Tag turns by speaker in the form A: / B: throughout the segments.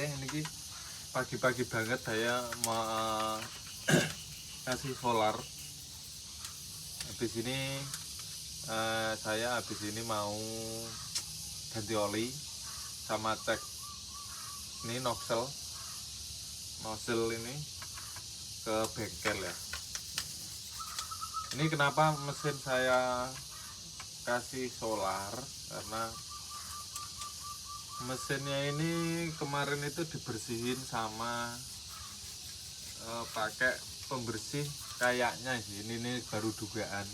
A: ini pagi-pagi banget saya mau kasih solar. Habis ini saya mau ganti oli sama cek ini nozzle ini ke bengkel ya. Ini kenapa mesin saya kasih solar, karena mesinnya ini kemarin itu dibersihin sama pakai pembersih kayaknya sih, ini baru dugaan.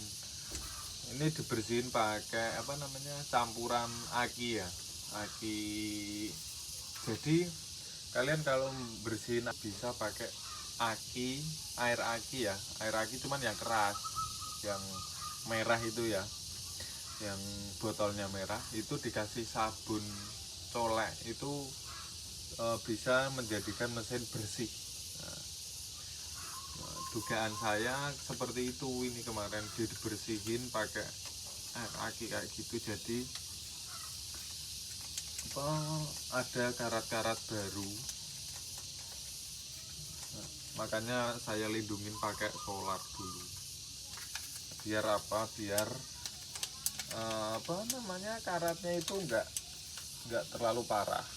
A: Ini dibersihin pakai campuran aki ya, aki. Jadi kalian kalau bersihin bisa pakai aki, air aki ya, air aki cuman yang keras, yang merah itu ya, yang botolnya merah itu dikasih sabun colek itu bisa menjadikan mesin bersih. Dugaan saya seperti itu. Ini kemarin dibersihin pakai air aki kayak gitu, jadi ada karat-karat baru. Makanya saya lindungin pakai solar dulu. Biar karatnya itu enggak terlalu parah.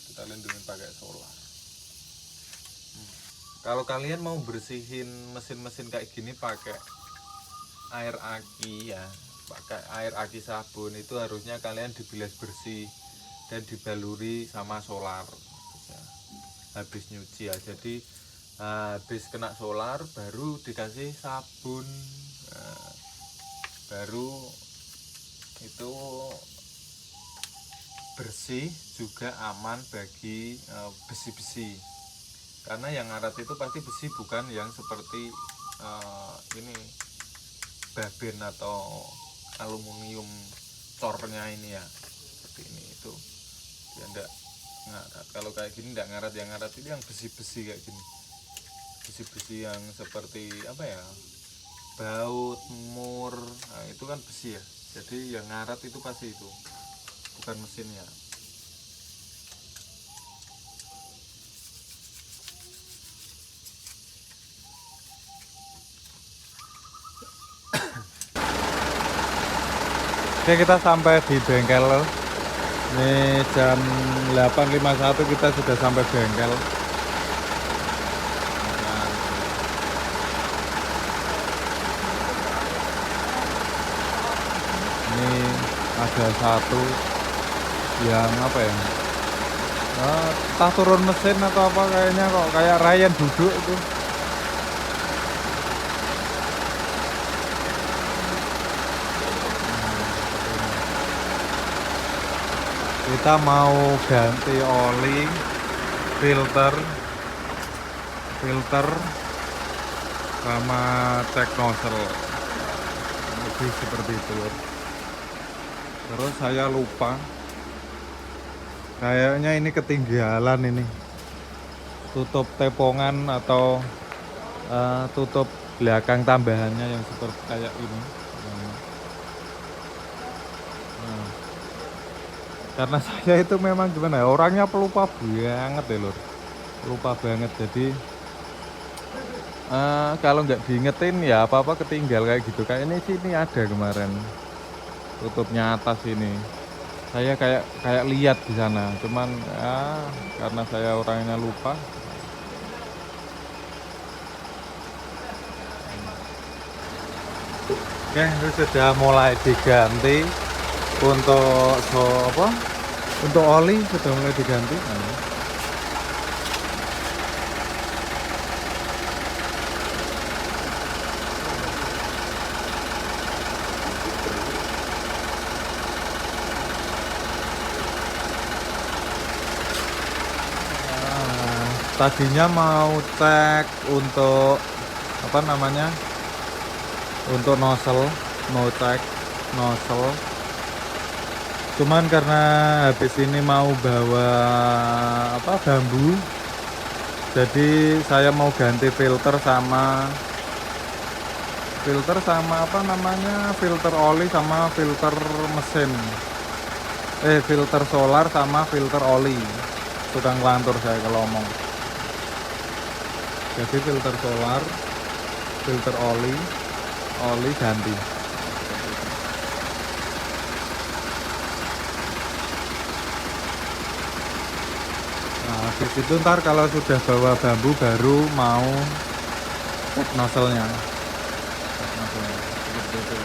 A: Kita lindungin pakai solar. Kalau kalian mau bersihin mesin-mesin kayak gini pakai air aki ya, pakai air aki sabun, itu harusnya kalian dibilas bersih dan dibaluri sama solar ya. Habis nyuci ya, jadi habis kena solar baru dikasih sabun, baru itu bersih juga aman bagi besi-besi. Karena yang ngarat itu pasti besi, bukan yang seperti ini baben atau aluminium cornya ini ya, seperti ini itu dia enggak ngarat. Kalau kayak gini enggak ngarat, yang ngarat itu yang besi-besi kayak gini, besi-besi yang seperti baut, mur, nah itu kan besi ya. Jadi yang ngarat itu pasti itu, bukan mesinnya. Oke, kita sampai di bengkel. Ini jam 8.51 kita sudah sampai bengkel. Ini ada satu yang entah turun mesin atau apa, kayaknya kok kayak Ryan duduk itu. Kita mau ganti oli, filter sama cek nozzle, lebih seperti itu. Terus saya lupa, kayaknya ini ketinggalan ini tutup tepongan atau tutup belakang tambahannya yang seperti kayak ini. Karena saya itu memang gimana ya, orangnya pelupa banget ya lur, lupa banget. Jadi kalau nggak diingetin ya apa-apa ketinggal kayak gitu. Kayak ini sini ada kemarin tutupnya atas ini, saya kayak lihat di sana, cuman karena saya orangnya lupa. Oke, ini sudah mulai diganti untuk untuk oli, sudah mulai diganti. Tadinya mau cek untuk untuk nozzle, mau cek nozzle. Cuman karena habis ini mau bawa bambu, jadi saya mau ganti filter sama filter oli sama filter mesin, filter solar sama filter oli
B: tukang lantur saya kalau ngomong. Jadi filter solar, filter oli ganti. Nah, habis itu ntar kalau sudah bawa bambu baru mau cek nozzle-nya. Seperti itu.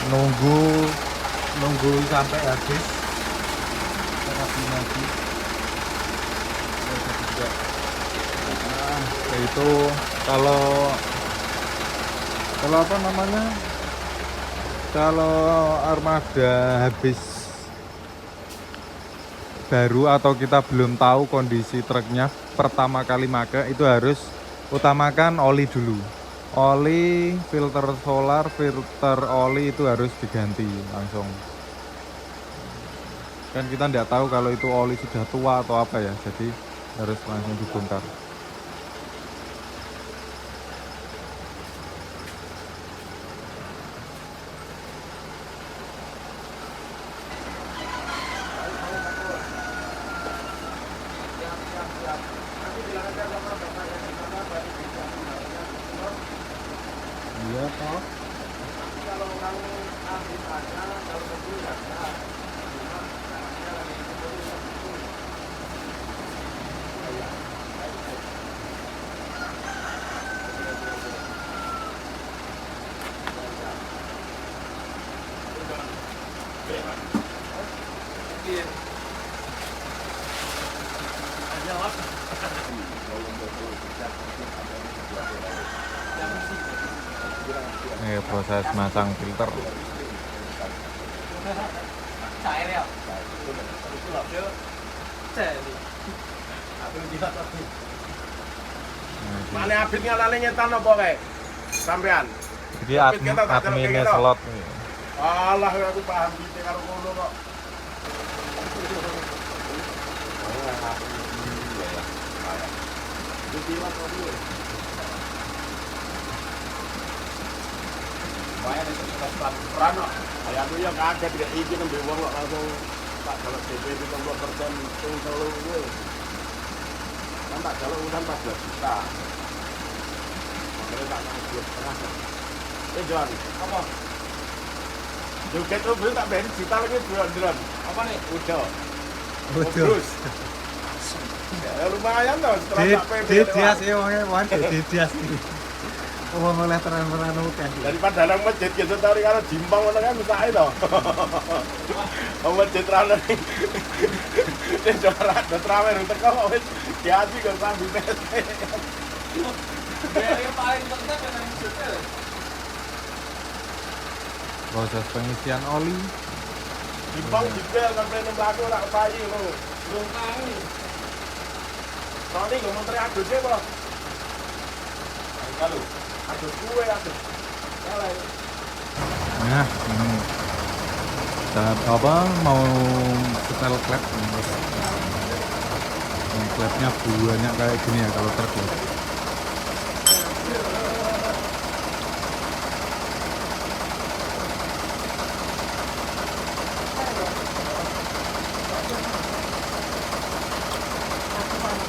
B: Nunggu sampai habis terapin lagi. Nah, itu kalau apa namanya, kalau armada habis baru atau kita belum tahu kondisi truknya pertama kali make, itu harus utamakan oli dulu. Oli, filter solar, filter oli itu harus diganti langsung. Kan kita tidak tahu kalau itu oli sudah tua atau apa ya, jadi harus langsung dibongkar. Iya toh. Kalau orang ambil aja, kalau mobil ya. Ini proses masang filter.
C: Cair ya.
D: Mana abitnya lali nyetan apa kayak sampean?
B: Jadi adminnya slot nih.
D: Allah aku paham gitu kalau ngono kok. Kayak aku ya kaget ya iki nembe wong kok langsung tak jaluk DP 70% tung telu kuwi. Kan tak jaluk utang 14 juta. Makanya tak nanggung setengah. Jon, apa? Joget tuh belum tak bayar juta lagi drone. Apa nih? Udah. Terus. Ya lumayan loh setelah tak PB.
B: Dia sih wongnya dia sih. Wong oleh terang-terang kan.
D: Daripada nang masjid gitu tari karo jimpang ngono kan usake to. Wong masjid rane. Nek ora trawe rute kok wis diaji kok sambil pes.
C: Yang paling penting memang masjidnya.
B: Proses pengisian oli.
D: Jimpang dibel sampai nang mlaku ora kepayi lho.
C: Belum tahu.
D: Soalnya gue menteri adusnya apa? Kalau adus kue adus.
B: Nah, ini tahap apa mau setel klep. Ini klepnya banyak kayak gini ya kalau truk ya.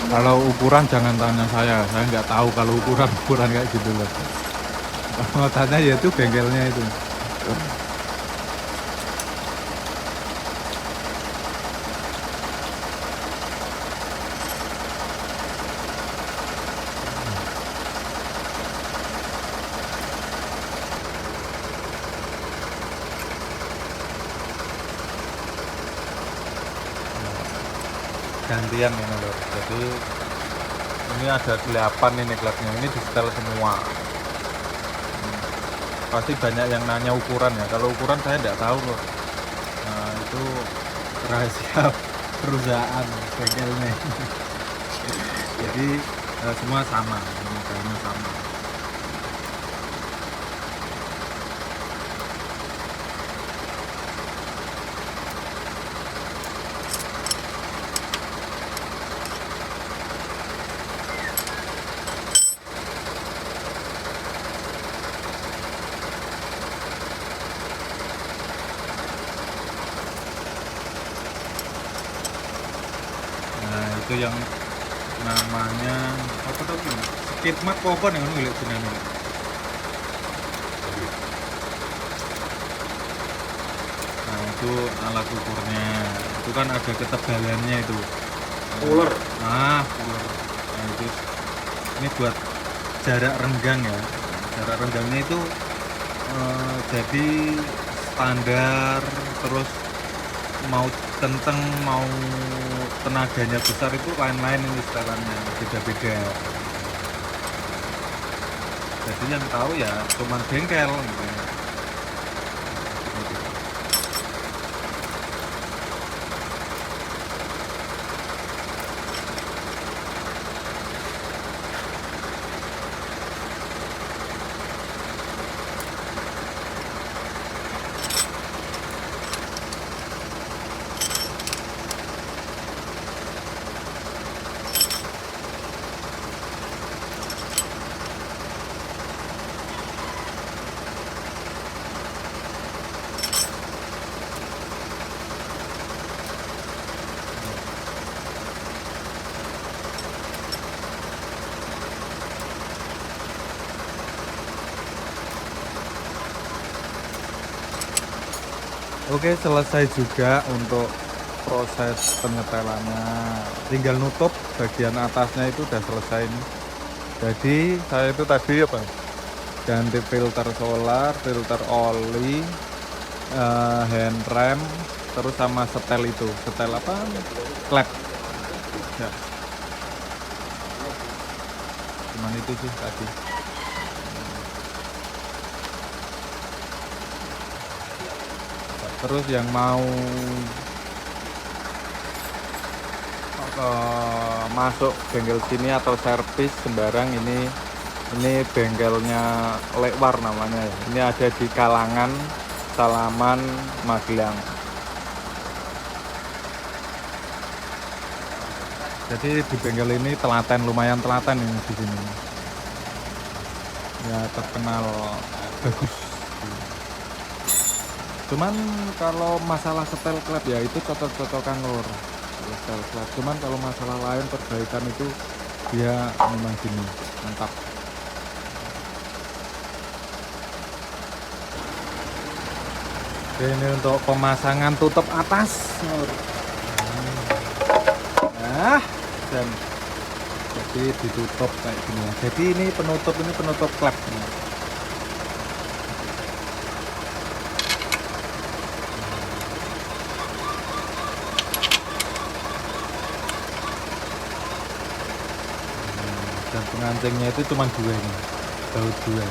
B: Kalau ukuran jangan tanya saya nggak tahu kalau ukuran kayak gitu loh. Kalau tanya ya itu bengkelnya itu. Gantian ini loh, jadi ini ada 8 ini klepnya, ini di setel semua. Pasti banyak yang nanya ukuran ya, kalau ukuran saya tidak tahu loh. Nah itu rahasia perusahaan bengkelnya. Jadi semua sama, modelnya sama. itu yang namanya apa tuh ini? Skidmat apa nih ngono lho jenenge. Nah, itu alat ukurnya. Itu kan ada ketebalannya itu.
D: Ular.
B: Ular. Nah, itu ini buat jarak renggang ya. Jarak renggangnya itu jadi standar, terus mau kenceng mau tenaganya besar itu lain-lain ini setelannya, beda-beda. Jadi yang tahu ya cuman bengkel gitu ya. Oke, selesai juga untuk proses penyetelannya. Tinggal nutup bagian atasnya itu udah selesai nih. Jadi saya itu tadi apa? Ganti filter solar, filter oli, hand rem, terus sama setel itu. Setel apa? Klep. Ya. Cuman itu sih tadi. Terus yang mau masuk bengkel sini atau servis sembarang ini bengkelnya Lekwar namanya ya. Ini ada di Kalangan, Salaman, Magelang. Jadi di bengkel ini telaten, lumayan telaten ini di sini. Ya terkenal bagus. Cuman kalau masalah setel klep ya itu cocok-cocokan lur. Setel klep. Cuman kalau masalah lain perbaikan itu dia memang gini, mantap. Oke, ini untuk pemasangan tutup atas lur. Nah, dan jadi ditutup kayak gini. Jadi ini penutup klep. Dan pengancingnya itu cuma dua ini, baut dua.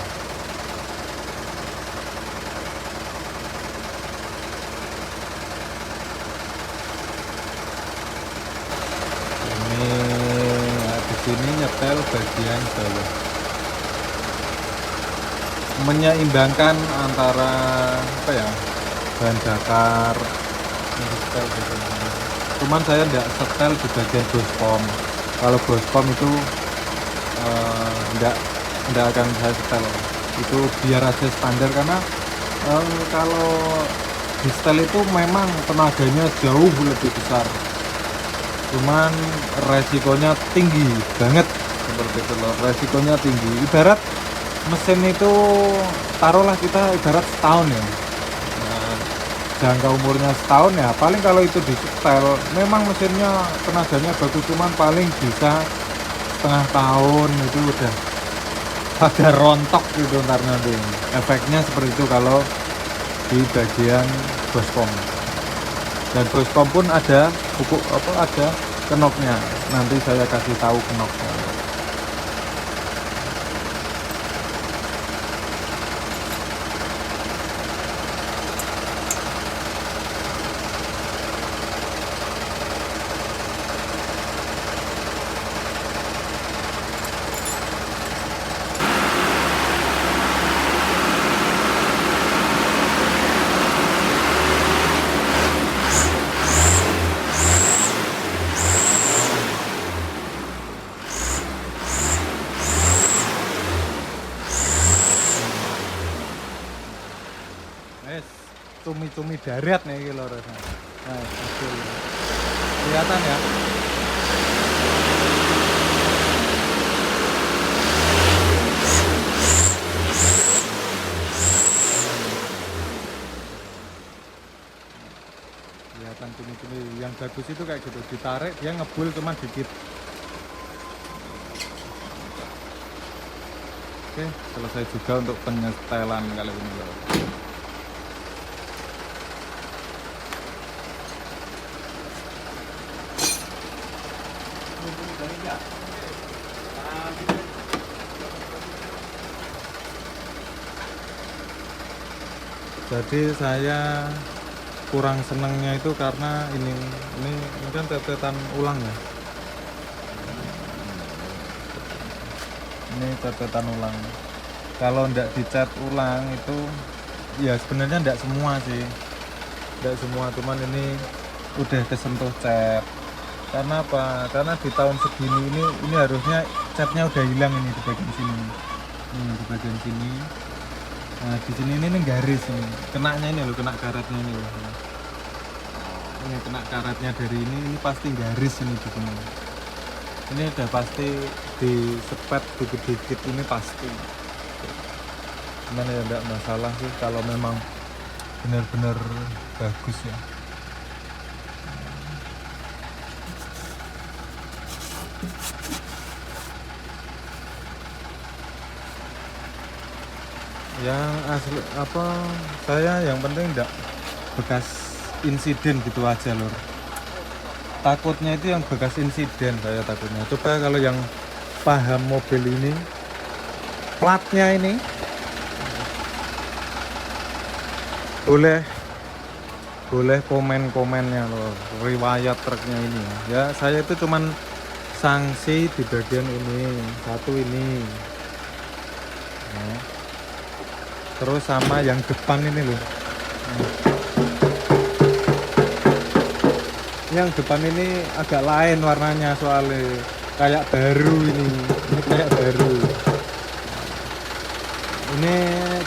B: Ini di sini nyetel bagian bawah, menyeimbangkan antara apa ya, bahan bakar. Ini setel gitu. Cuman saya tidak setel di bagian bospom. Kalau bospom itu enggak akan saya setel, itu biar aja standar karena kalau di setel itu memang tenaganya jauh lebih besar, cuman resikonya tinggi banget seperti itu loh. Resikonya tinggi, ibarat mesin itu taruhlah kita ibarat setahun ya, jangka umurnya setahun ya, paling kalau itu di setel memang mesinnya tenaganya bagus, cuman paling bisa setengah tahun itu udah pada rontok gitu ntar nanti. Efeknya seperti itu kalau di bagian bospom. Dan bospom pun ada buku ada kenoknya. Nanti saya kasih tahu kenoknya. Cumi-cumi darat nih gitu loh rasanya. Nah, kelihatan ya. Kelihatan cumi-cumi yang bagus itu kayak gitu, ditarik dia ngebul cuma dikit. Oke, selesai juga untuk penyetelan kali ini loh. Jadi saya kurang senangnya itu karena ini kan tetetan ulang ya. Ini tetetan ulang. Kalau ndak dicat ulang itu ya sebenarnya ndak semua sih. Ndak semua, cuman ini udah kesentuh cat. Karena apa? Karena di tahun segini ini harusnya catnya udah hilang ini di bagian sini. Di bagian sini. Nah, di sini ini garis ini. Kenanya ini loh, kena karetnya ini loh. Ini kena karetnya dari ini pasti garis ini di sini. Ini udah pasti disepet dikit-dikit ini pasti. Cuman ya enggak masalah sih kalau memang benar-benar bagus ya. Yang asli apa, saya yang penting enggak bekas insiden gitu aja lur. Takutnya itu yang bekas insiden, saya takutnya. Coba kalau yang paham mobil ini, platnya ini boleh komen-komennya loh, riwayat truknya ini ya. Saya itu cuman sanksi di bagian ini, satu ini ya. Terus sama yang depan ini loh. Yang depan ini agak lain warnanya soalnya kayak baru ini kayak baru. Ini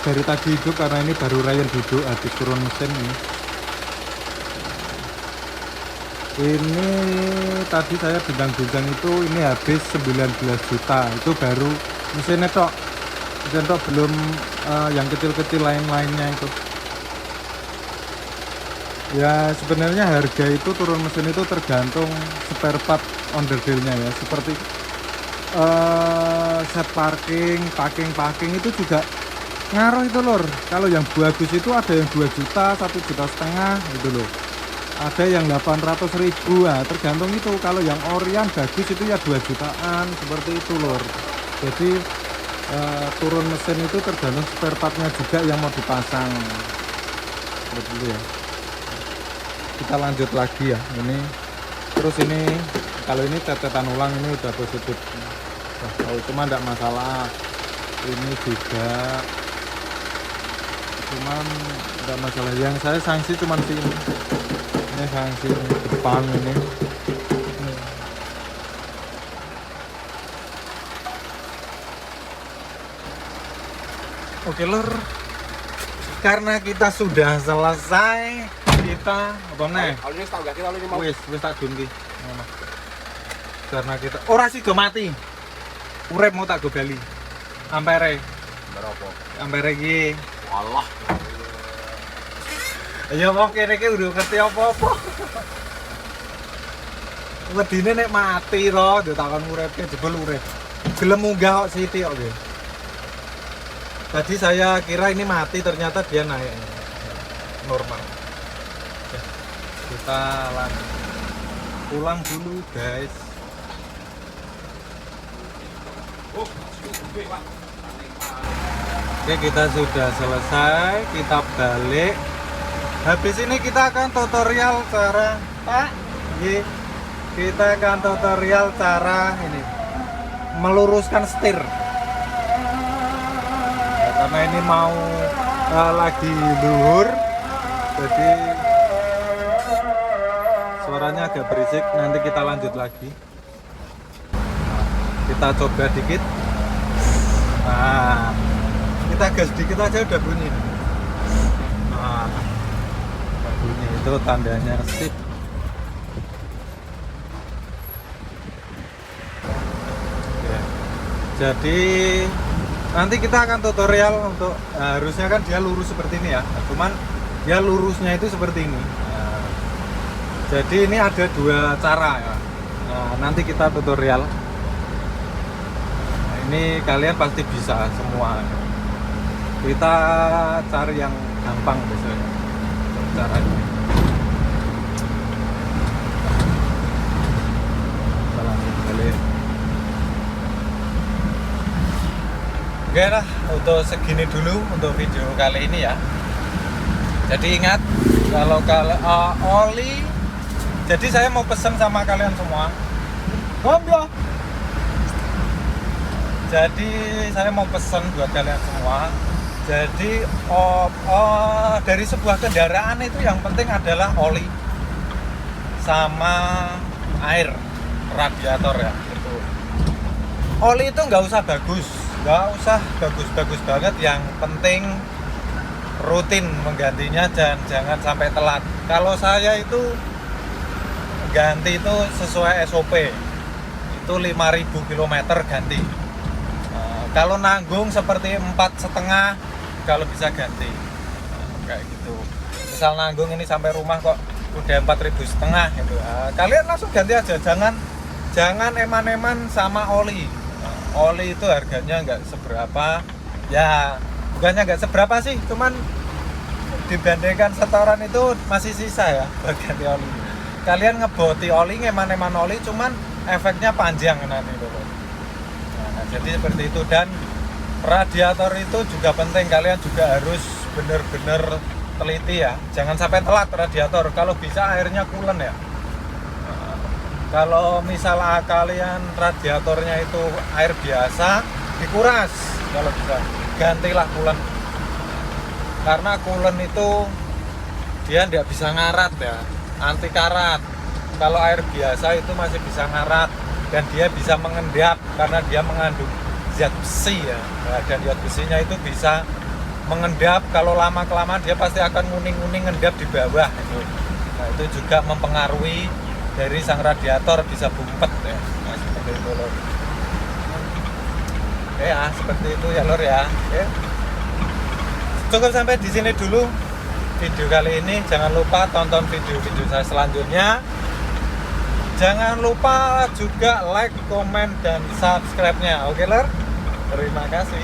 B: dari tadi hidup karena ini baru Ryan duduk habis turun mesin nih. Ini tadi saya bincang-bincang itu ini habis 19 juta, itu baru mesinnya tok. Mesin tok, belum yang kecil-kecil lain-lainnya itu. Ya sebenarnya harga itu turun mesin itu tergantung spare part onderdilnya ya, seperti set parking itu juga ngaruh itu lor. Kalau yang bagus itu ada yang 2 juta, 1,5 juta gitu loh. Ada yang 800.000, nah, tergantung itu. Kalau yang Orion bagus itu ya 2 jutaan seperti itu lor. Jadi turun mesin itu tergantung spare partnya juga yang mau dipasang seperti itu ya. Kita lanjut lagi ya ini. Terus ini kalau ini tetetan ulang ini udah positif. Nah, cuma enggak masalah. Ini juga cuman enggak masalah. Yang saya sanksi cuman sini. Ini sanksi depan ini. Oke lor, karena kita sudah selesai, kita apa nih?
D: Ini tahu gak kita ini mau
B: Wis tak dunki. Karena kita ora sih go mati. Urip mau tak go bali. Ampere.
D: berapa?
B: Ampere iki.
D: Allah.
B: Ya wong kene iki udah ngerti apa-apa. Wedine nek mati ro, yo takon uripke jebul urip. Gelem munggah kok sithik kok nggih. Tadi saya kira ini mati, ternyata dia naik normal. Oke, kita pulang dulu guys. Oke, kita sudah selesai, kita balik. Habis ini kita akan tutorial cara kita akan tutorial cara ini meluruskan setir. Karena ini mau lagi luhur, jadi suaranya agak berisik. Nanti kita lanjut lagi. Kita coba dikit. Nah, kita gas dikit aja udah bunyi. Nah, udah bunyi, itu tandanya sip. Jadi nanti kita akan tutorial untuk harusnya kan dia lurus seperti ini ya, cuman dia lurusnya itu seperti ini. Jadi ini ada dua cara ya. Nanti kita tutorial. Ini kalian pasti bisa semua. Kita cari yang gampang biasanya caranya. Kita lanjut balik. Oke lah, untuk segini dulu untuk video kali ini ya. Jadi ingat kalau oli, jadi saya mau pesan sama kalian semua. Goblok. Jadi saya mau pesan buat kalian semua. Jadi dari sebuah kendaraan itu yang penting adalah oli sama air radiator ya. Gitu. Oli itu nggak usah bagus banget. Yang penting rutin menggantinya dan jangan sampai telat. Kalau saya itu ganti itu sesuai SOP, itu 5.000 km ganti. Kalau nanggung seperti 4,5 kalau bisa ganti kayak gitu. Misal nanggung ini sampai rumah kok udah 4.500 gitu, kalian langsung ganti aja, jangan eman-eman sama oli. Oli itu harganya nggak seberapa ya, bukannya nggak seberapa sih, cuman dibandingkan setoran itu masih sisa ya buat ganti oli. Kalian ngeboti oli, ngeman-eman oli, cuman efeknya panjang nanti loh. Nah, jadi seperti itu. Dan radiator itu juga penting, kalian juga harus bener-bener teliti ya, jangan sampai telat radiator. Kalau bisa airnya coolant ya. Kalau misal kalian radiatornya itu air biasa, dikuras. Kalau bisa gantilah coolant, karena coolant itu dia tidak bisa ngarat ya, anti karat. Kalau air biasa itu masih bisa ngarat dan dia bisa mengendap karena dia mengandung zat besi ya. Dan zat besinya itu bisa mengendap, kalau lama kelamaan dia pasti akan nguning-nguning ngendap di bawah itu. Nah, itu juga mempengaruhi dari sang radiator, bisa bumpet ya. Nah, seperti itu lor. Ya seperti itu ya lor ya. Cukup sampai di sini dulu video kali ini. Jangan lupa tonton video-video saya selanjutnya. Jangan lupa juga like, komen, dan subscribe-nya. Oke lor, terima kasih.